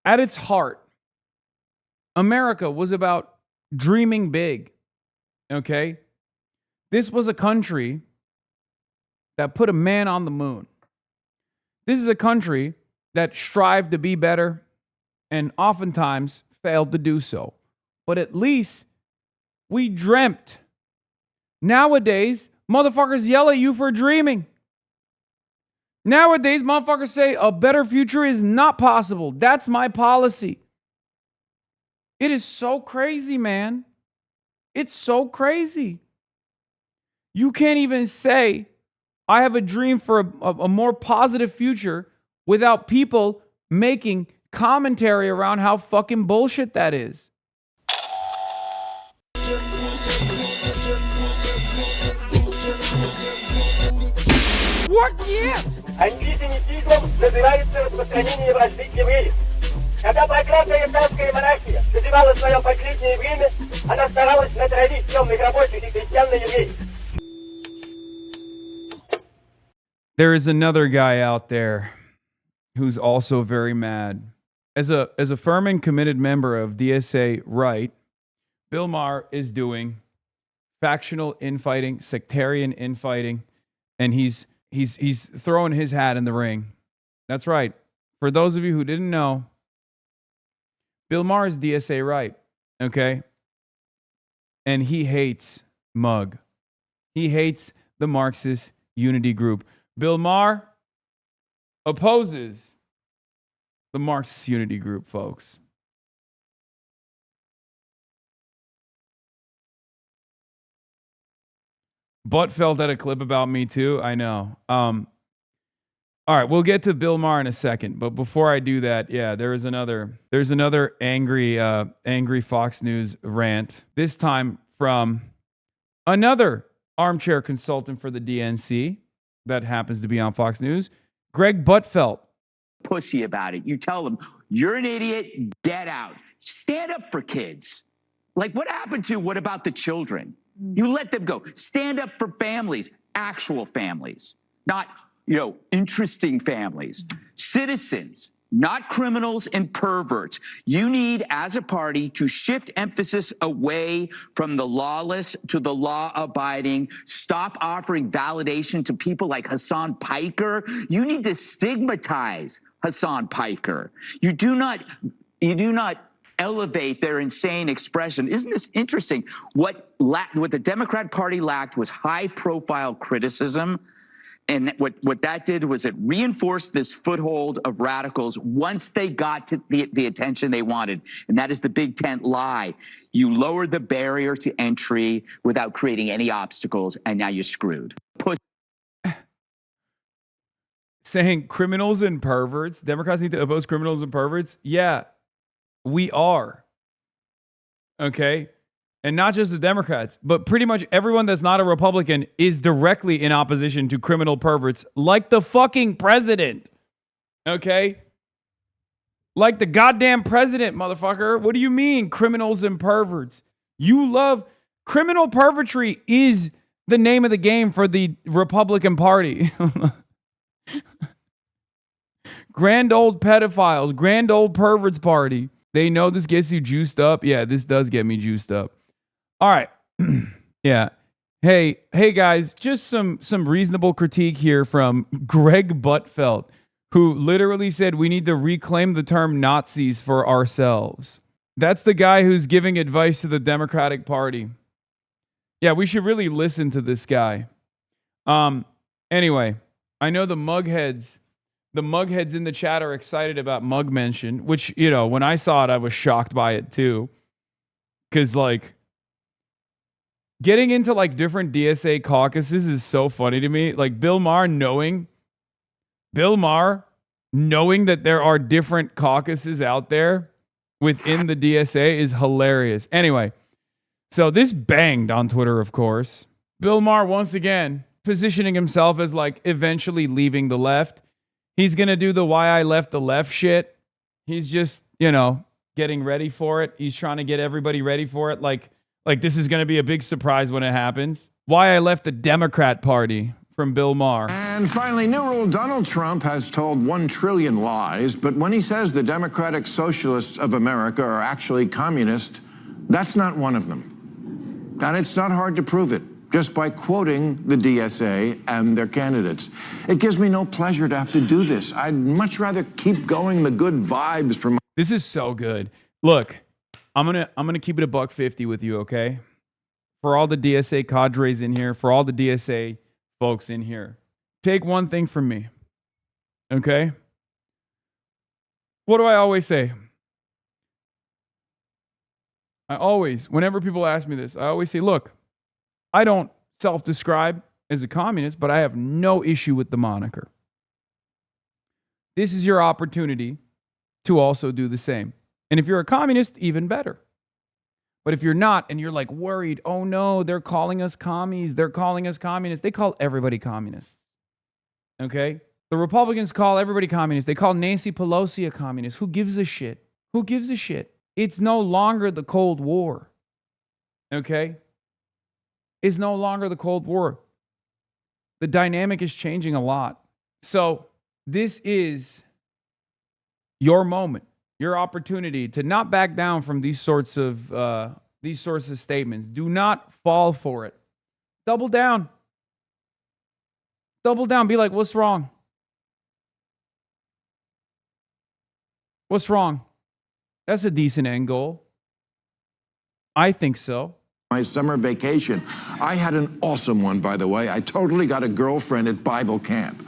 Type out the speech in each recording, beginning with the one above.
At its heart, America was about dreaming big, okay? This was a country that put a man on the moon. This is a country that strived to be better and oftentimes failed to do so. But at least we dreamt. Nowadays, motherfuckers yell at you for dreaming. Nowadays, motherfuckers say a better future is not possible. That's my policy. It is so crazy, man. It's so crazy. You can't even say, I have a dream for a more positive future without people making commentary around how fucking bullshit that is. What gives? Антисемитизмом называется распространение вражды к евреям. Когда проклятая исламская монархия доживала свое последнее время, она старалась натравить темных рабочих и крестьян на евреев. There is another guy out there who's also very mad. As a firm and committed member of DSA Right, Bill Maher is doing factional infighting, sectarian infighting, and he's throwing his hat in the ring. That's right. For those of you who didn't know, Bill Maher is DSA Right, okay? And he hates MUG. He hates the Marxist Unity Group. Bill Maher opposes the Marxist Unity Group, folks. Gutfeld had a clip about me too. I know. All right, we'll get to Bill Maher in a second, but before I do that, yeah, there's another angry Fox News rant. This time from another armchair consultant for the DNC that happens to be on Fox News, Greg Gutfeld. Pussy about it. You tell them, you're an idiot, get out. Stand up for kids. Like, what about the children? You let them go. Stand up for families, actual families, not, interesting families. Citizens, not criminals and perverts. You need, as a party, to shift emphasis away from the lawless to the law-abiding. Stop offering validation to people like Hasan Piker. You need to stigmatize Hasan Piker. You do not elevate their insane expression. Isn't this interesting? What the Democrat Party lacked was high-profile criticism. And what that did was it reinforced this foothold of radicals once they got to the attention they wanted. And that is the big tent lie. You lowered the barrier to entry without creating any obstacles, and now you're screwed. Saying criminals and perverts, Democrats need to oppose criminals and perverts. Yeah, we are. Okay? And not just the Democrats, but pretty much everyone that's not a Republican is directly in opposition to criminal perverts, like the fucking president. Okay? Like the goddamn president, motherfucker. What do you mean, criminals and perverts? You love... Criminal pervertry is the name of the game for the Republican Party. Grand old pedophiles, grand old perverts party. They know this gets you juiced up. Yeah, this does get me juiced up. All right. Yeah. Hey guys, just some reasonable critique here from Greg Gutfeld, who literally said we need to reclaim the term Nazis for ourselves. That's the guy who's giving advice to the Democratic Party. Yeah, we should really listen to this guy. Anyway, I know the mugheads in the chat are excited about mug mention, which, when I saw it, I was shocked by it too. Because, getting into, different DSA caucuses is so funny to me. Like, Bill Maher knowing that there are different caucuses out there within the DSA is hilarious. Anyway, so this banged on Twitter, of course. Bill Maher, once again, positioning himself as, eventually leaving the left. He's going to do the why I left the left shit. He's just, getting ready for it. He's trying to get everybody ready for it. Like this is going to be a big surprise when it happens. Why I left the Democrat Party. from Bill Maher. And finally, new rule: Donald Trump has told 1 trillion lies, but when he says the Democratic Socialists of America are actually communist, that's not one of them. And it's not hard to prove it just by quoting the DSA and their candidates. It gives me no pleasure to have to do this. I'd much rather keep going the good vibes from. This is so good. Look, I'm gonna keep it $1.50 with you, okay? For all the DSA cadres in here, for all the DSA folks in here, take one thing from me, okay? What do I always say? Whenever people ask me this, I always say, look, I don't self-describe as a communist, but I have no issue with the moniker. This is your opportunity to also do the same. And if you're a communist, even better. But if you're not, and you're like worried, oh no, they're calling us commies, they're calling us communists. They call everybody communist. Okay? The Republicans call everybody communist. They call Nancy Pelosi a communist. Who gives a shit? Who gives a shit? It's no longer the Cold War. Okay? It's no longer the Cold War. The dynamic is changing a lot. So this is your moment, your opportunity to not back down from these sorts of statements. Do not fall for it. Double down. Double down. Be like, what's wrong? What's wrong? That's a decent end goal. I think so. My summer vacation. I had an awesome one, by the way. I totally got a girlfriend at Bible camp.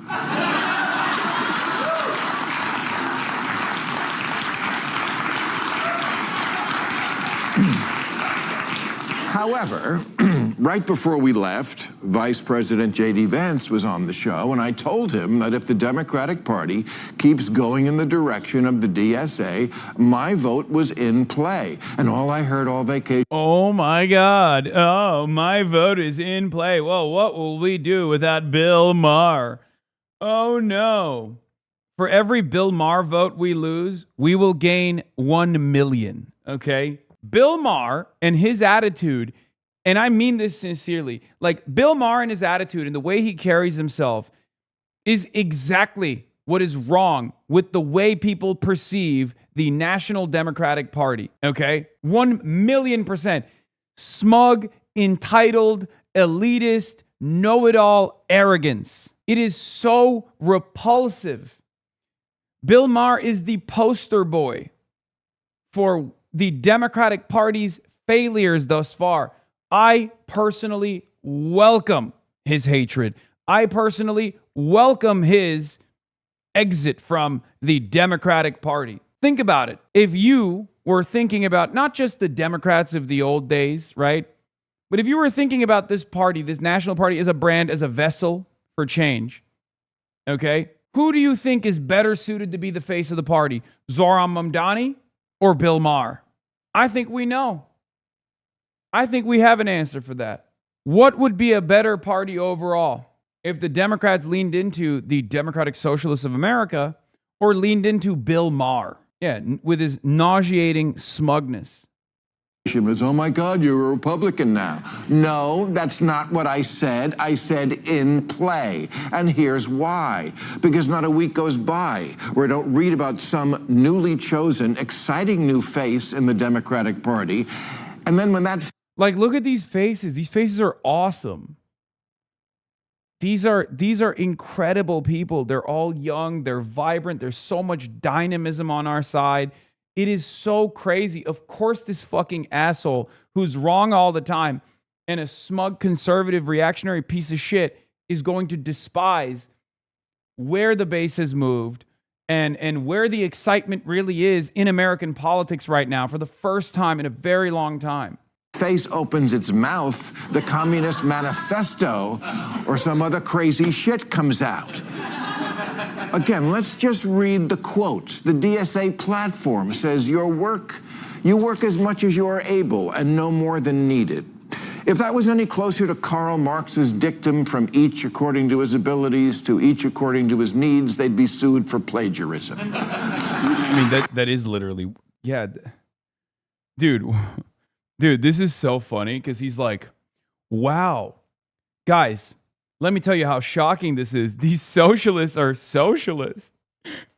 However, right before we left, Vice President J.D. Vance was on the show, and I told him that if the Democratic Party keeps going in the direction of the DSA, my vote was in play. And all I heard all vacation. Oh my God. Oh, my vote is in play. Well, what will we do without Bill Maher? Oh no. For every Bill Maher vote we lose, we will gain 1 million. Okay? Bill Maher and his attitude, and I mean this sincerely, like Bill Maher and his attitude and the way he carries himself is exactly what is wrong with the way people perceive the National Democratic Party, okay? 1,000,000%. Smug, entitled, elitist, know-it-all arrogance. It is so repulsive. Bill Maher is the poster boy for the Democratic Party's failures thus far. I personally welcome his hatred. I personally welcome his exit from the Democratic Party. Think about it. If you were thinking about not just the Democrats of the old days, right? But if you were thinking about this party, this national party as a brand, as a vessel for change, okay? Who do you think is better suited to be the face of the party? Zohran Mamdani or Bill Maher? I think we know. I think we have an answer for that. What would be a better party overall if the Democrats leaned into the Democratic Socialists of America or leaned into Bill Maher? Yeah, with his nauseating smugness. Was, oh my God, you're a Republican now. No, that's not what I said. I said in play. And here's why. Because not a week goes by where I don't read about some newly chosen, exciting new face in the Democratic Party. And then when that... Like, look at these faces. These faces are awesome. These are incredible people. They're all young. They're vibrant. There's so much dynamism on our side. It is so crazy. Of course, this fucking asshole who's wrong all the time and a smug, conservative, reactionary piece of shit is going to despise where the base has moved and where the excitement really is in American politics right now for the first time in a very long time. Face opens its mouth, the Communist Manifesto or some other crazy shit comes out. Again, let's just read the quotes. The DSA platform says you work as much as you are able and no more than needed. If that was any closer to Karl Marx's dictum, from each according to his abilities to each according to his needs, they'd be sued for plagiarism. I mean, that is literally, yeah. Dude, this is so funny because he's like, wow, guys, Let me tell you how shocking this is. These socialists are socialists.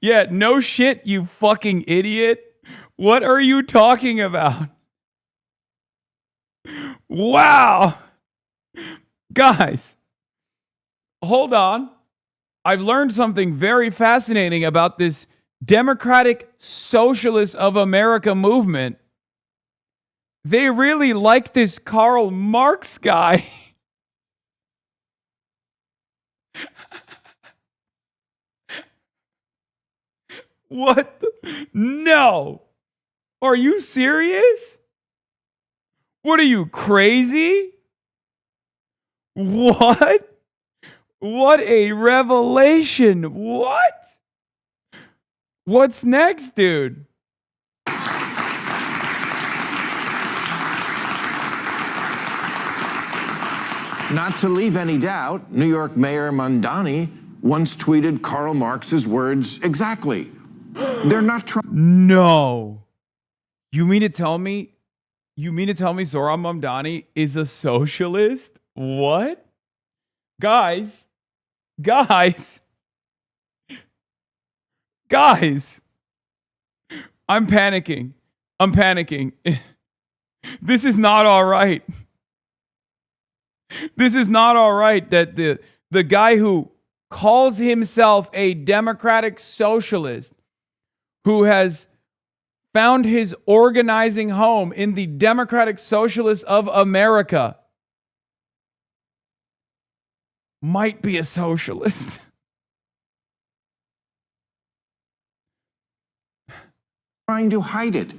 Yeah, no shit, you fucking idiot. What are you talking about? Wow. Guys, hold on. I've learned something very fascinating about this Democratic Socialists of America movement. They really like this Karl Marx guy. What? No. Are you serious? What are you, crazy? What? What a revelation. What? What's next, dude? Not to leave any doubt, New York Mayor Mondani once tweeted Karl Marx's words exactly. They're not trying. No. You mean to tell me Zohran Mamdani is a socialist? What? Guys. I'm panicking. This is not all right. This is not all right that the guy who calls himself a democratic socialist, who has found his organizing home in the Democratic Socialists of America, might be a socialist. Trying to hide it.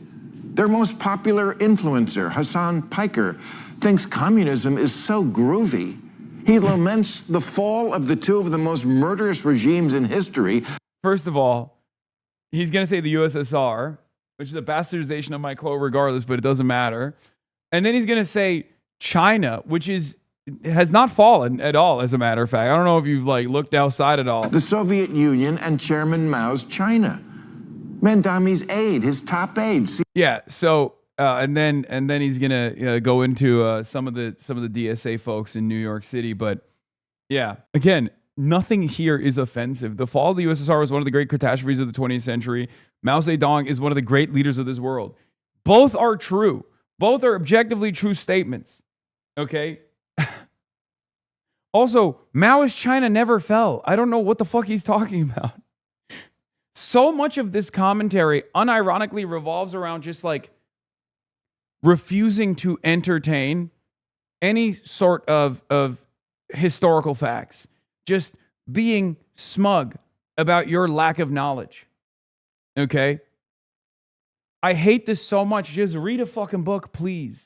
Their most popular influencer, Hasan Piker, thinks communism is so groovy. He laments the fall of two of the most murderous regimes in history. First of all, he's going to say the USSR, which is a bastardization of my quote regardless, but it doesn't matter. And then he's going to say China, which has not fallen at all, as a matter of fact. I don't know if you've looked outside at all. The Soviet Union and Chairman Mao's China. Mandami's aide, his top aide. Yeah. So and then he's gonna go into some of the DSA folks in New York City. But yeah, again, nothing here is offensive. The fall of the USSR was one of the great catastrophes of the 20th century. Mao Zedong is one of the great leaders of this world. Both are true. Both are objectively true statements. Okay. Also, Maoist China never fell. I don't know what the fuck he's talking about. So much of this commentary unironically revolves around just refusing to entertain any sort of historical facts. Just being smug about your lack of knowledge. Okay? I hate this so much. Just read a fucking book, please.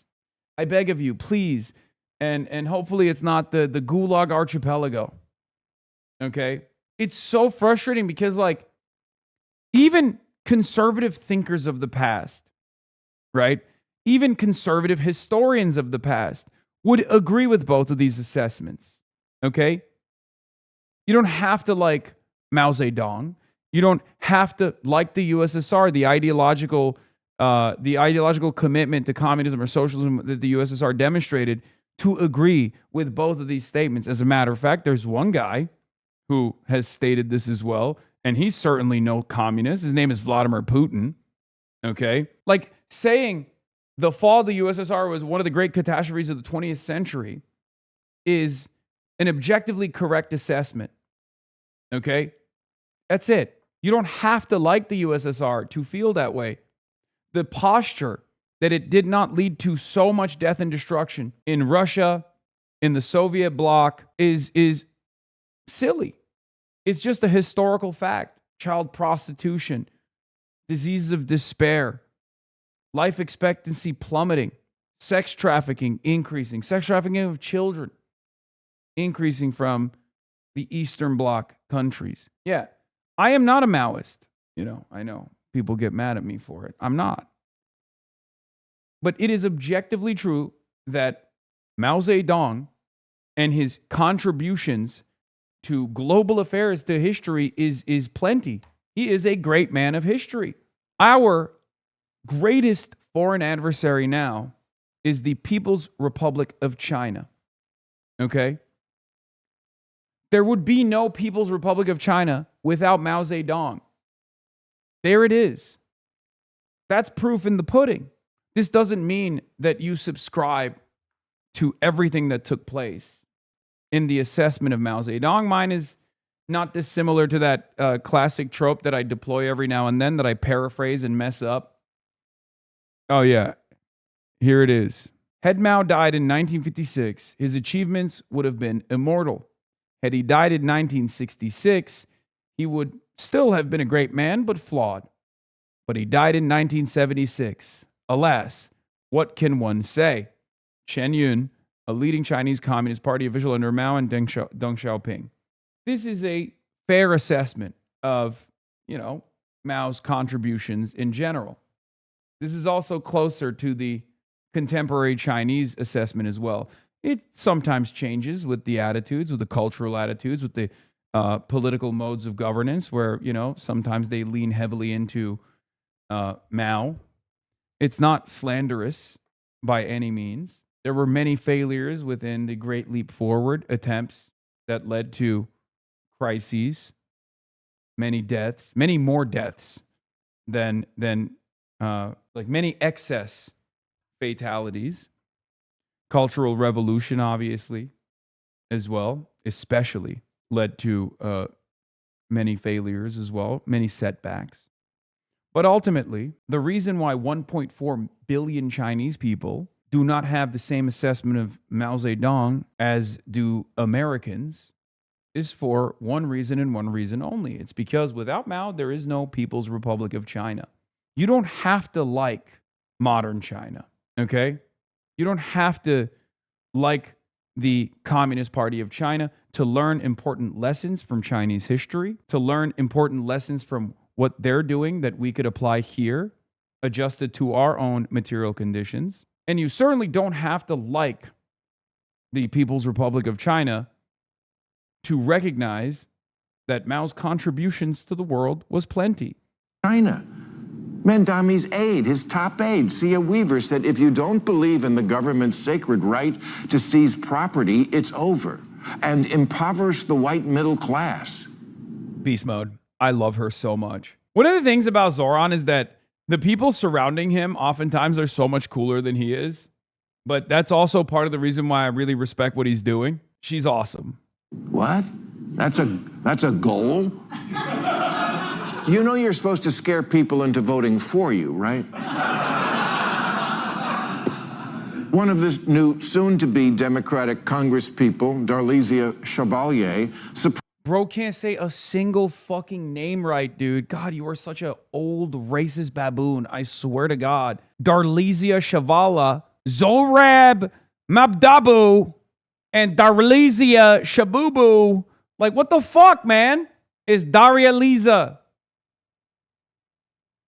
I beg of you, please. And hopefully it's not the Gulag Archipelago. Okay? It's so frustrating because even conservative thinkers of the past, right? Even conservative historians of the past would agree with both of these assessments. Okay? You don't have to like Mao Zedong. You don't have to like the USSR, the ideological commitment to communism or socialism that the USSR demonstrated, to agree with both of these statements. As a matter of fact, there's one guy who has stated this as well, and he's certainly no communist. His name is Vladimir Putin. Okay? Saying the fall of the USSR was one of the great catastrophes of the 20th century is an objectively correct assessment. Okay? That's it. You don't have to like the USSR to feel that way. The posture that it did not lead to so much death and destruction in Russia, in the Soviet bloc, is silly. It's just a historical fact. Child prostitution, diseases of despair, life expectancy plummeting, sex trafficking increasing, sex trafficking of children increasing from the Eastern Bloc countries. Yeah, I am not a Maoist. I know people get mad at me for it. I'm not. But it is objectively true that Mao Zedong and his contributions to global affairs, to history, is plenty. He is a great man of history. Our greatest foreign adversary now is the People's Republic of China. Okay? There would be no People's Republic of China without Mao Zedong. There it is. That's proof in the pudding. This doesn't mean that you subscribe to everything that took place in the assessment of Mao Zedong. Mine is not dissimilar to that classic trope that I deploy every now and then that I paraphrase and mess up. Oh, yeah. Here it is. Had Mao died in 1956, his achievements would have been immortal. Had he died in 1966, he would still have been a great man, but flawed. But he died in 1976. Alas, what can one say? Chen Yun, a leading Chinese Communist Party official under Mao and Deng Xiaoping. This is a fair assessment of, Mao's contributions in general. This is also closer to the contemporary Chinese assessment as well. It sometimes changes with the attitudes, with the cultural attitudes, with the political modes of governance where, sometimes they lean heavily into Mao. It's not slanderous by any means. There were many failures within the Great Leap Forward attempts that led to crises, many deaths, many more deaths than many excess fatalities. Cultural revolution, obviously, as well, especially led to many failures as well, many setbacks. But ultimately, the reason why 1.4 billion Chinese people do not have the same assessment of Mao Zedong as do Americans is for one reason and one reason only. It's because without Mao, there is no People's Republic of China. You don't have to like modern China, okay? You don't have to like the Communist Party of China to learn important lessons from Chinese history, to learn important lessons from what they're doing that we could apply here, adjusted to our own material conditions. And you certainly don't have to like the People's Republic of China to recognize that Mao's contributions to the world was plenty. China. Mandami's aide, his top aide, Sia Weaver, said, if you don't believe in the government's sacred right to seize property, it's over, and impoverish the white middle class. Beast mode. I love her so much. One of the things about Zoran is that the people surrounding him oftentimes are so much cooler than he is. But that's also part of the reason why I really respect what he's doing. She's awesome. What? That's a goal? You know you're supposed to scare people into voting for you, right? One of the new soon-to-be Democratic Congresspeople, Darlisia Chevalier, Bro can't say a single fucking name right, dude. God, you are such an old racist baboon. I swear to God. Darlisia Shavala, Zorab Mabdabu, and Darlisia Shabubu. Like, what the fuck, man? It's Daria Liza.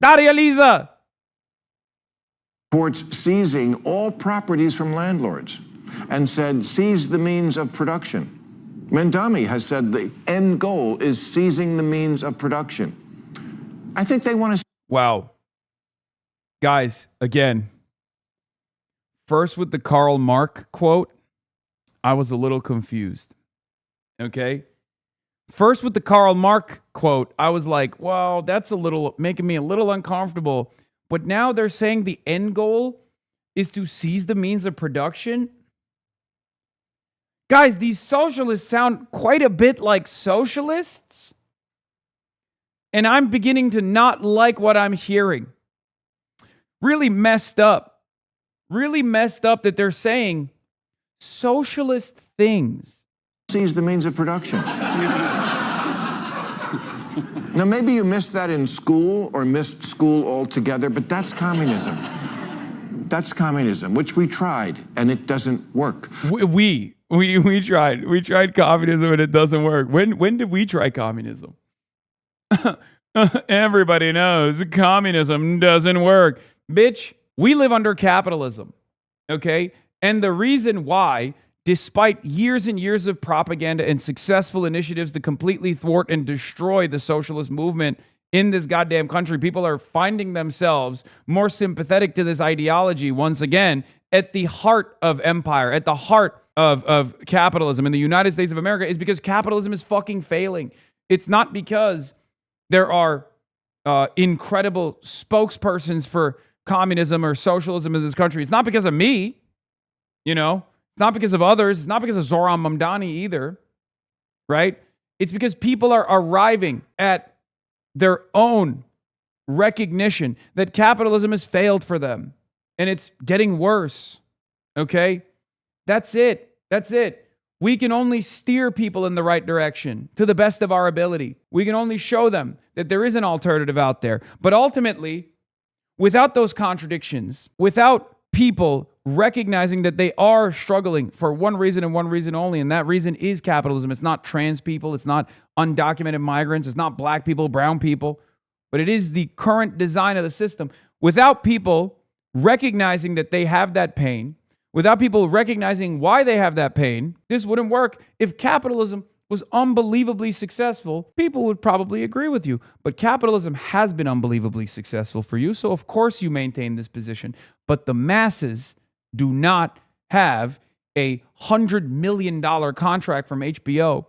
Daria Liza. Supports seizing all properties from landlords and said, seize the means of production. Mandami has said the end goal is seizing the means of production. I think they want to... Wow. Guys, again, first with the Karl Marx quote, I was a little confused. Okay? First with the Karl Marx quote, I was like, well, that's making me a little uncomfortable. But now they're saying the end goal is to seize the means of production. Guys, these socialists sound quite a bit like socialists. And I'm beginning to not like what I'm hearing. Really messed up. Really messed up that they're saying socialist things. Seize the means of production. Now, maybe you missed that in school or missed school altogether, but that's communism. That's communism, which we tried, and it doesn't work. We tried. We tried communism, and it doesn't work. When did we try communism? Everybody knows communism doesn't work. Bitch, we live under capitalism, okay? And the reason why, despite years and years of propaganda and successful initiatives to completely thwart and destroy the socialist movement in this goddamn country, people are finding themselves more sympathetic to this ideology once again at the heart of empire, at the heart of capitalism in the United States of America is because capitalism is fucking failing. It's not because there are incredible spokespersons for communism or socialism in this country. It's not because of me, you know. It's not because of others. It's not because of Zoran Mamdani either, right? It's because people are arriving at their own recognition that capitalism has failed for them and it's getting worse, okay? That's it. That's it. We can only steer people in the right direction to the best of our ability. We can only show them that there is an alternative out there. But ultimately, without those contradictions, without people recognizing that they are struggling for one reason and one reason only, and that reason is capitalism. It's not trans people. It's not undocumented migrants. It's not black people, brown people, but it is the current design of the system. Without people recognizing that they have that pain, without people recognizing why they have that pain, this wouldn't work. If capitalism was unbelievably successful, people would probably agree with you. But capitalism has been unbelievably successful for you, so of course you maintain this position. But the masses do not have a $100 million contract from HBO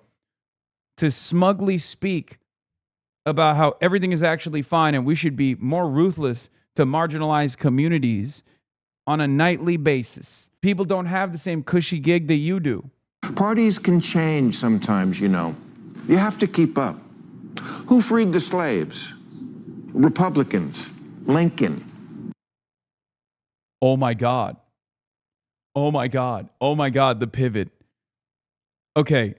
to smugly speak about how everything is actually fine and we should be more ruthless to marginalized communities on a nightly basis. People don't have the same cushy gig that you do. Parties can change sometimes, you know. You have to keep up. Who freed the slaves? Republicans. Lincoln. Oh my God. Oh my God. Oh my God, the pivot. Okay.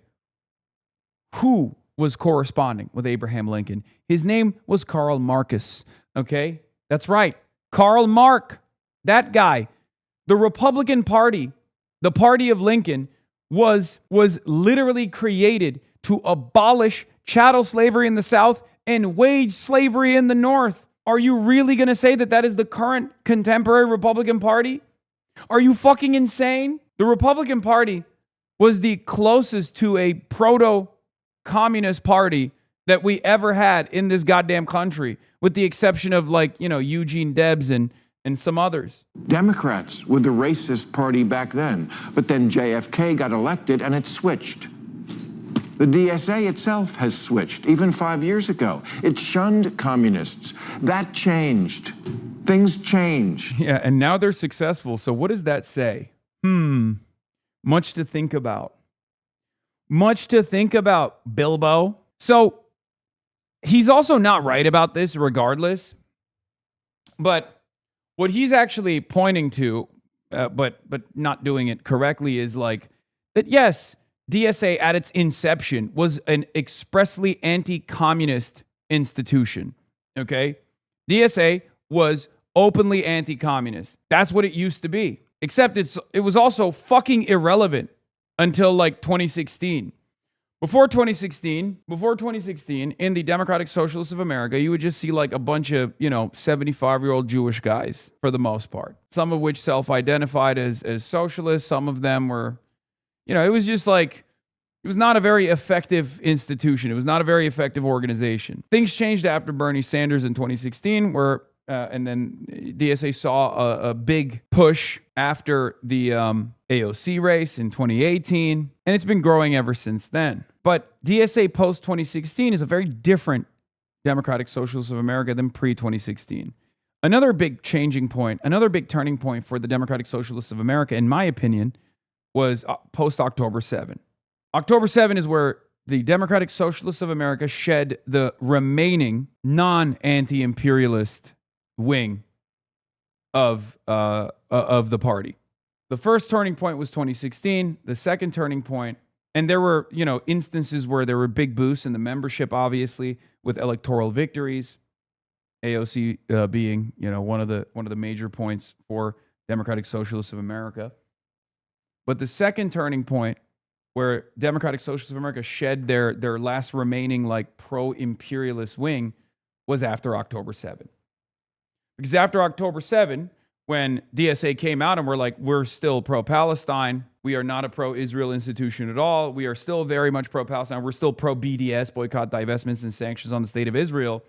Who was corresponding with Abraham Lincoln? His name was Karl Marx. Okay? That's right. Karl Marx. That guy. The Republican Party, the party of Lincoln, was literally created to abolish chattel slavery in the South and wage slavery in the North. Are you really going to say that that is the current contemporary Republican Party? Are you fucking insane? The Republican Party was the closest to a proto-communist party that we ever had in this goddamn country, with the exception of, like, you know, Eugene Debs and some others. Democrats were the racist party back then, but then JFK got elected and it switched. The DSA itself has switched, even 5 years ago. It shunned communists. That changed. Things changed. Yeah, and now they're successful. So what does that say? Much to think about. Much to think about, Bilbo. So he's also not right about this regardless, but what he's actually pointing to, but not doing it correctly, is like that, yes, DSA at its inception was an expressly anti-communist institution, okay? DSA was openly anti-communist. That's what it used to be. Except it was also fucking irrelevant until like 2016. Before 2016, in the Democratic Socialists of America, you would just see like a bunch of, 75-year-old Jewish guys for the most part. Some of which self-identified as socialists. Some of them were, it was just like, it was not a very effective institution. It was not a very effective organization. Things changed after Bernie Sanders in 2016, and then DSA saw a big push after the AOC race in 2018, and it's been growing ever since then. But DSA post-2016 is a very different Democratic Socialists of America than pre-2016. Another big changing point, another big turning point for the Democratic Socialists of America, in my opinion, was post-October 7. October 7 is where the Democratic Socialists of America shed the remaining non-anti-imperialist wing of the party. The first turning point was 2016. The second turning point, and there were, instances where there were big boosts in the membership, obviously, with electoral victories. AOC being, one of the major points for Democratic Socialists of America. But the second turning point, where Democratic Socialists of America shed their last remaining like pro-imperialist wing, was after October 7. Because after October 7, when DSA came out and were like, we're still pro-Palestine, we are not a pro-Israel institution at all, we are still very much pro-Palestine, we're still pro-BDS, boycott, divestments, and sanctions on the state of Israel,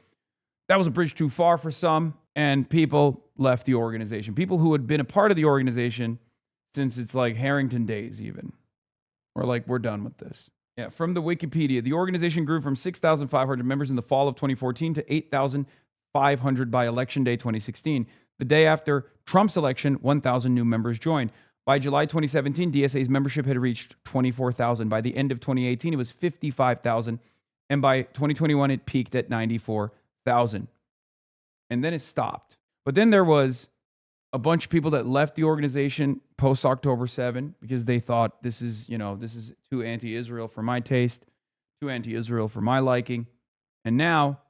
that was a bridge too far for some, and people left the organization. People who had been a part of the organization since its like Harrington days even. Or like, we're done with this. Yeah, from the Wikipedia, the organization grew from 6,500 members in the fall of 2014 to 8,500 by election day 2016. The day after Trump's election, 1,000 new members joined. By July 2017, DSA's membership had reached 24,000. By the end of 2018, it was 55,000. And by 2021, it peaked at 94,000. And then it stopped. But then there was a bunch of people that left the organization post October 7 because they thought this is too anti-Israel for my taste, too anti-Israel for my liking. And now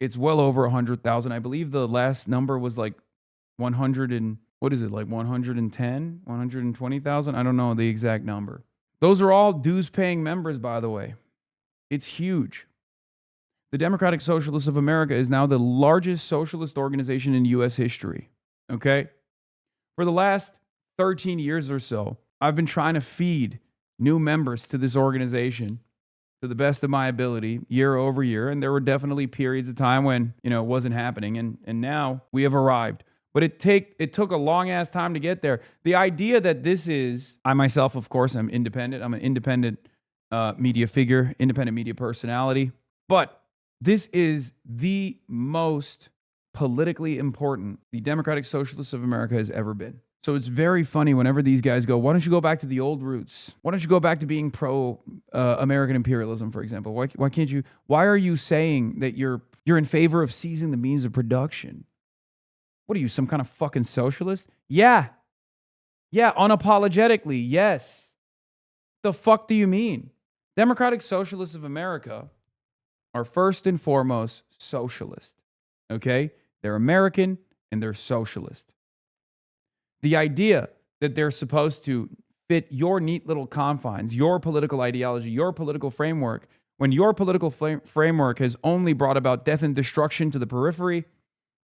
it's well over 100,000. I believe the last number was like 100 and what is it, like 110, 120,000? I don't know the exact number. Those are all dues-paying members, by the way. It's huge. The Democratic Socialists of America is now the largest socialist organization in U.S. history. Okay? For the last 13 years or so, I've been trying to feed new members to this organization to the best of my ability, year over year. And there were definitely periods of time when, it wasn't happening. And now we have arrived. But it took a long ass time to get there. The idea that this is, I myself, of course, I'm independent. I'm an independent media figure, independent media personality. But this is the most politically important the Democratic Socialists of America has ever been. So it's very funny whenever these guys go, why don't you go back to the old roots? Why don't you go back to being pro-American imperialism, for example? Why can't you? Why are you saying that you're in favor of seizing the means of production? What are you, some kind of fucking socialist? Yeah, unapologetically, yes. The fuck do you mean? Democratic Socialists of America are first and foremost socialist, okay? They're American and they're socialist. The idea that they're supposed to fit your neat little confines, your political ideology, your political framework, when your political framework has only brought about death and destruction to the periphery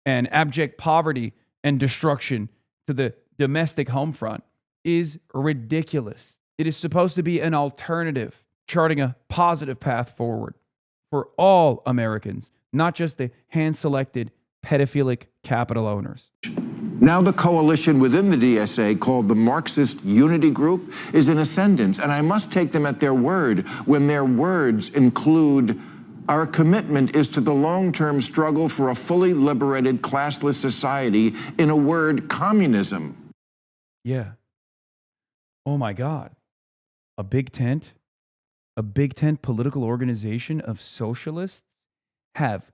and abject poverty and destruction to the domestic home front, is ridiculous. It is supposed to be an alternative, charting a positive path forward for all Americans, not just the hand-selected pedophilic capital owners. Now the coalition within the DSA, called the Marxist Unity Group, is in ascendance, and I must take them at their word when their words include, our commitment is to the long-term struggle for a fully liberated, classless society, in a word, communism. Yeah. Oh my God. A big tent political organization of socialists have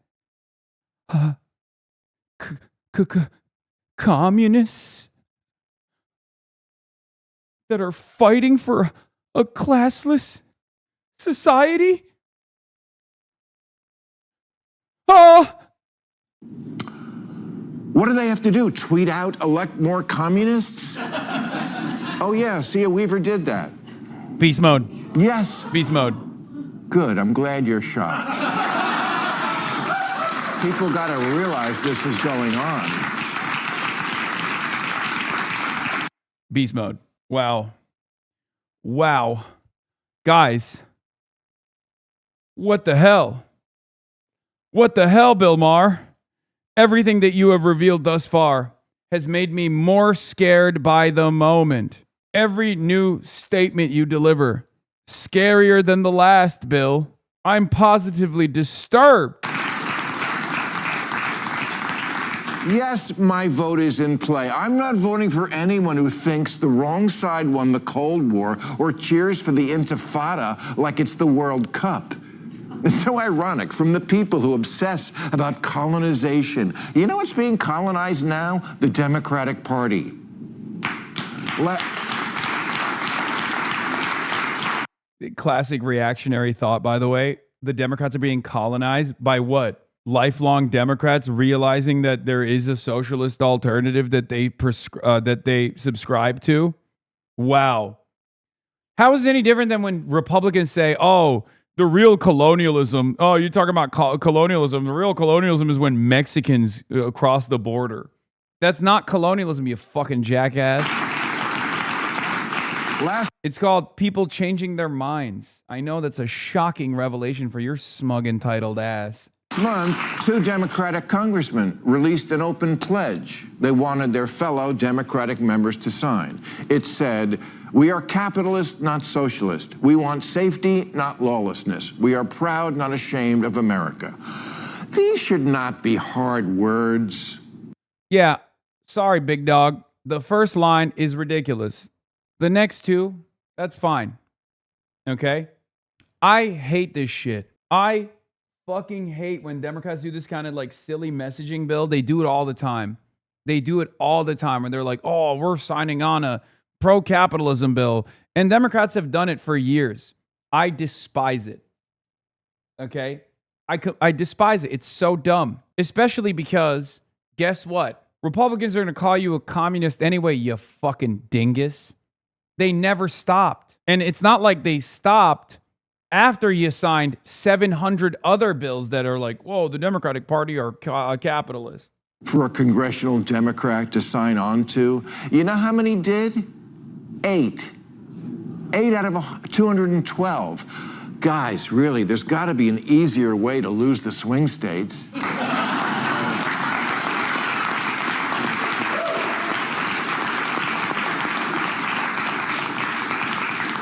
communists that are fighting for a classless society? Oh! What do they have to do? Tweet out, elect more communists? Oh yeah, Sia Weaver did that. Beast mode. Yes. Beast mode. Good, I'm glad you're shocked. People got to realize this is going on. Beast mode. Wow. Guys. What the hell? What the hell, Bill Maher? Everything that you have revealed thus far has made me more scared by the moment. Every new statement you deliver, scarier than the last, Bill. I'm positively disturbed. Yes, my vote is in play. I'm not voting for anyone who thinks the wrong side won the Cold War or cheers for the Intifada like it's the World Cup. It's so ironic from the people who obsess about colonization. You know what's being colonized now? The Democratic Party. Classic reactionary thought, by the way. The Democrats are being colonized by what? Lifelong Democrats realizing that there is a socialist alternative that they subscribe to? Wow. How is it any different than when Republicans say, oh, the real colonialism, oh, you're talking about colonialism. The real colonialism is when Mexicans cross the border. That's not colonialism, you fucking jackass. It's called people changing their minds. I know that's a shocking revelation for your smug, entitled ass. This month, 2 Democratic congressmen released an open pledge they wanted their fellow Democratic members to sign. It said, "We are capitalist, not socialist. We want safety, not lawlessness. We are proud, not ashamed of America." These should not be hard words. Yeah, sorry, big dog. The first line is ridiculous. The next two, that's fine. Okay? I hate this shit. I fucking hate when Democrats do this kind of like silly messaging bill. They do it all the time. They do it all the time when they're like, oh, we're signing on a pro-capitalism bill. And Democrats have done it for years. I despise it. Okay? I despise it. It's so dumb. Especially because, guess what? Republicans are going to call you a communist anyway, you fucking dingus. They never stopped. And it's not like they stopped after you signed 700 other bills that are like, whoa, the Democratic Party are capitalist. For a congressional Democrat to sign on to, you know how many did? 8. 8 out of 212. Guys, really, there's got to be an easier way to lose the swing states.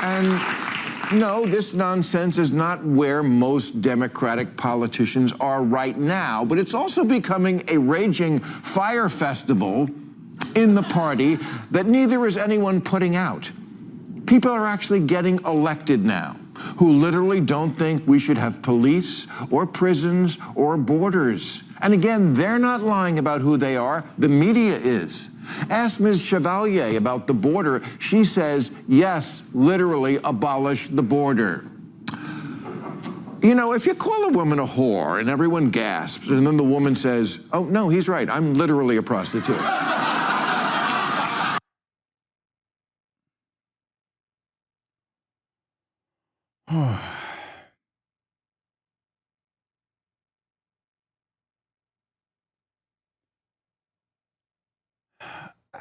And no, this nonsense is not where most Democratic politicians are right now, but it's also becoming a raging fire festival in the party that neither is anyone putting out. People are actually getting elected now who literally don't think we should have police or prisons or borders. And again, they're not lying about who they are. The media is. Ask Ms. Chevalier about the border. She says, yes, literally abolish the border. You know, if you call a woman a whore and everyone gasps, and then the woman says, oh, no, he's right, I'm literally a prostitute.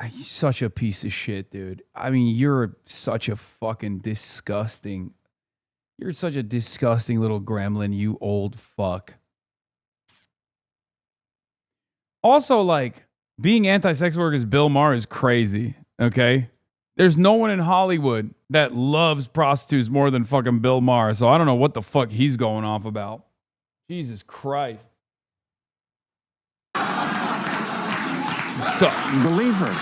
He's such a piece of shit, dude. I mean, you're such a fucking disgusting. You're such a disgusting little gremlin, you old fuck. Also, like, being anti-sex workers Bill Maher is crazy, okay? There's no one in Hollywood that loves prostitutes more than fucking Bill Maher, so I don't know what the fuck he's going off about. Jesus Christ. Believer.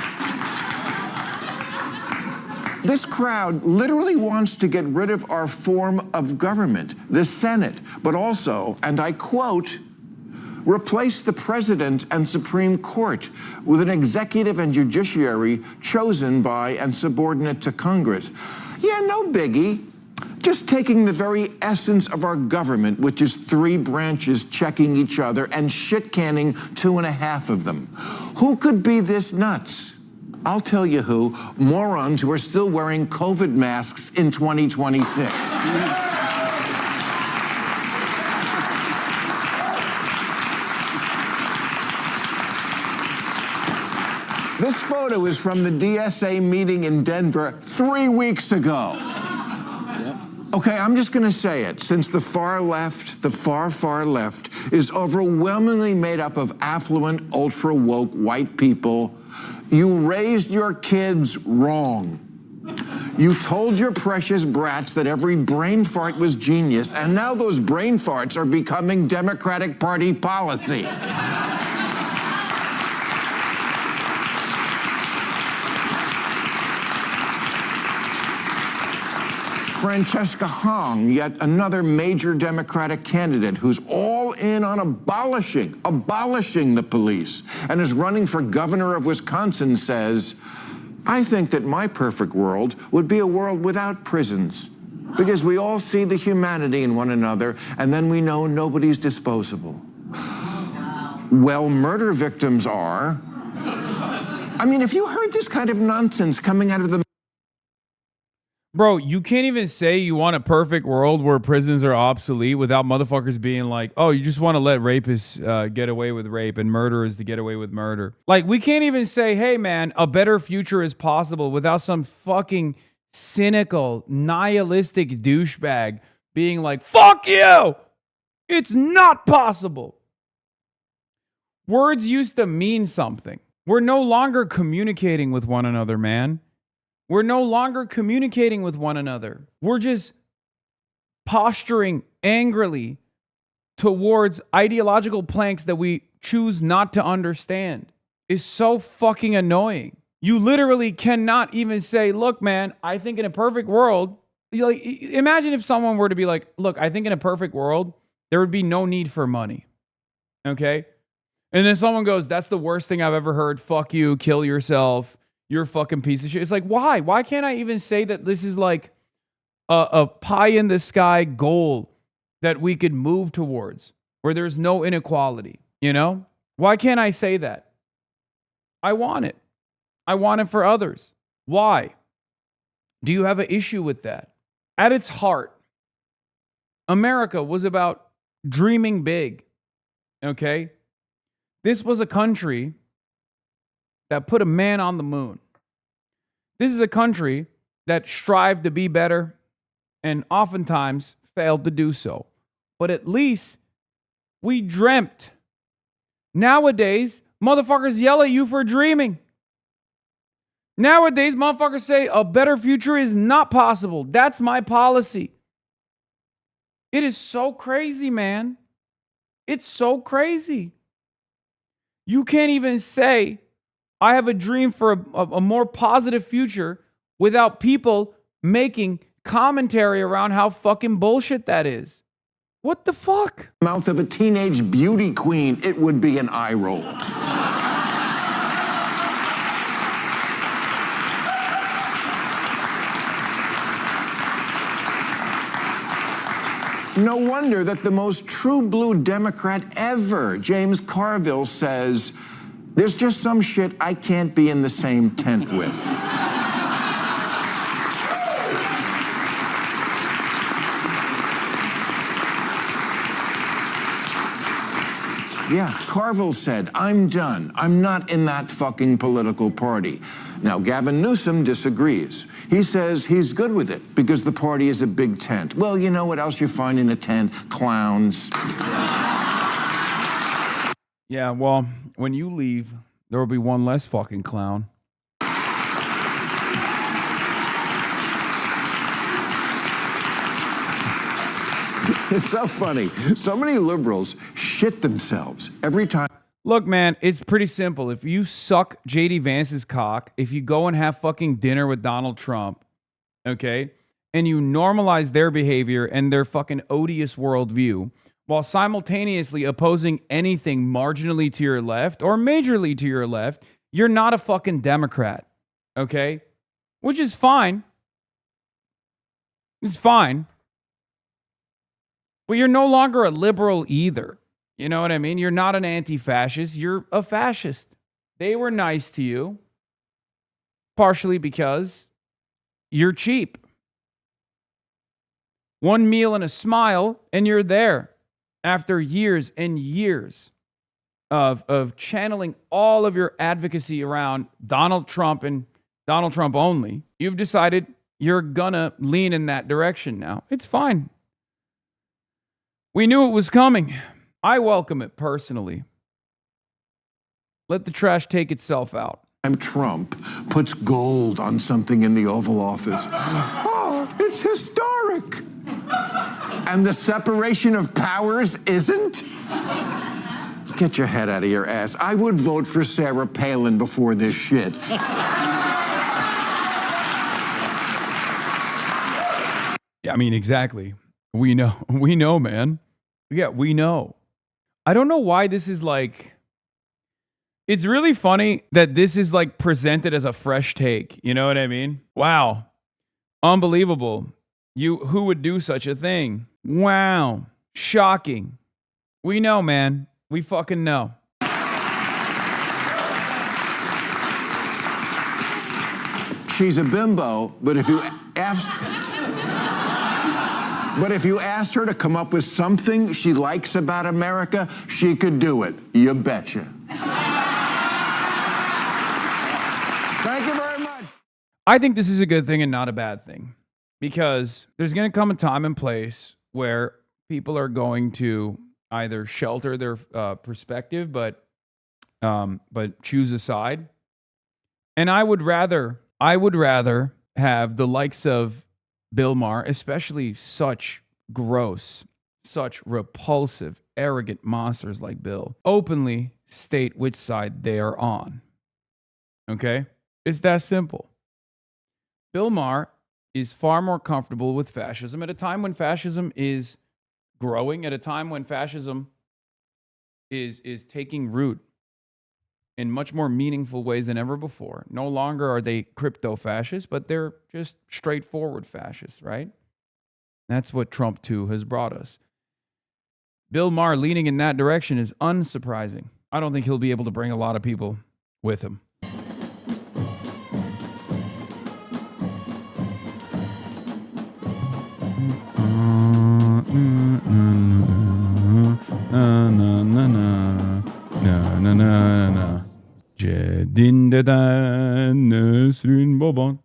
This crowd literally wants to get rid of our form of government, the Senate, but also, and I quote, replace the president and Supreme Court with an executive and judiciary chosen by and subordinate to Congress. Yeah, no biggie. Just taking the very essence of our government, which is 3 branches checking each other and shit-canning 2.5 of them. Who could be this nuts? I'll tell you who. Morons who are still wearing COVID masks in 2026. This photo is from the DSA meeting in Denver 3 weeks ago. Okay, I'm just going to say it. Since the far left, the far, far left, is overwhelmingly made up of affluent, ultra-woke white people, you raised your kids wrong. You told your precious brats that every brain fart was genius, and now those brain farts are becoming Democratic Party policy. Francesca Hong, yet another major Democratic candidate who's all in on abolishing the police and is running for governor of Wisconsin, says, I think that my perfect world would be a world without prisons because we all see the humanity in one another and then we know nobody's disposable. Well, murder victims are. I mean, if you heard this kind of nonsense coming out of the Bro, you can't even say you want a perfect world where prisons are obsolete without motherfuckers being like, oh, you just want to let rapists get away with rape and murderers to get away with murder. Like, we can't even say, hey, man, a better future is possible without some fucking cynical, nihilistic douchebag being like, fuck you! It's not possible. Words used to mean something. We're no longer communicating with one another, man. We're no longer communicating with one another. We're just posturing angrily towards ideological planks that we choose not to understand. It's so fucking annoying. You literally cannot even say, look, man, I think in a perfect world, like, imagine if someone were to be like, look, I think in a perfect world, there would be no need for money. Okay? And then someone goes, that's the worst thing I've ever heard. Fuck you, kill yourself. You're a fucking piece of shit. It's like, why? Why can't I even say that this is like a pie in the sky goal that we could move towards where there's no inequality, you know? Why can't I say that? I want it. I want it for others. Why? Do you have an issue with that? At its heart, America was about dreaming big, okay? This was a country that put a man on the moon. This is a country that strived to be better and oftentimes failed to do so. But at least we dreamt. Nowadays, motherfuckers yell at you for dreaming. Nowadays, motherfuckers say a better future is not possible. That's my policy. It is so crazy, man. It's so crazy. You can't even say, I have a dream for a more positive future without people making commentary around how fucking bullshit that is. What the fuck? Mouth of a teenage beauty queen, it would be an eye roll. No wonder that the most true blue Democrat ever, James Carville, says, there's just some shit I can't be in the same tent with. Yeah, Carville said, I'm done. I'm not in that fucking political party. Now, Gavin Newsom disagrees. He says he's good with it because the party is a big tent. Well, you know what else you find in a tent? Clowns. Yeah, well, when you leave, there will be one less fucking clown. It's so funny. So many liberals shit themselves every time. Look, man, it's pretty simple. If you suck JD Vance's cock, if you go and have fucking dinner with Donald Trump, okay, and you normalize their behavior and their fucking odious worldview while simultaneously opposing anything marginally to your left or majorly to your left, you're not a fucking Democrat, okay? Which is fine. It's fine. But you're no longer a liberal either. You know what I mean? You're not an anti-fascist. You're a fascist. They were nice to you, partially because you're cheap. One meal and a smile, and you're there after years and years of channeling all of your advocacy around Donald Trump and Donald Trump only. You've decided you're gonna lean in that direction now. It's fine. We knew it was coming. I welcome it personally. Let the trash take itself out. Trump puts gold on something in the Oval Office. Oh, it's historic. And the separation of powers isn't? Get your head out of your ass. I would vote for Sarah Palin before this shit. Yeah, I mean, exactly. We know, man. Yeah, we know. I don't know why this is like, it's really funny that this is like presented as a fresh take. You know what I mean? Wow. Unbelievable. Who would do such a thing? Wow. Shocking. We know, man. We fucking know. She's a bimbo, but if you asked her to come up with something she likes about America, she could do it. You betcha. Thank you very much. I think this is a good thing and not a bad thing, because there's going to come a time and place where people are going to either shelter their perspective, but but choose a side. And I would rather have the likes of Bill Maher, especially such gross, such repulsive, arrogant monsters like Bill, openly state which side they are on. Okay? It's that simple. Bill Maher is far more comfortable with fascism at a time when fascism is growing, at a time when fascism is taking root in much more meaningful ways than ever before. No longer are they crypto-fascists, but they're just straightforward fascists, right? That's what Trump 2 has brought us. Bill Maher leaning in that direction is unsurprising. I don't think he'll be able to bring a lot of people with him. Cedin deden Nesrin baban.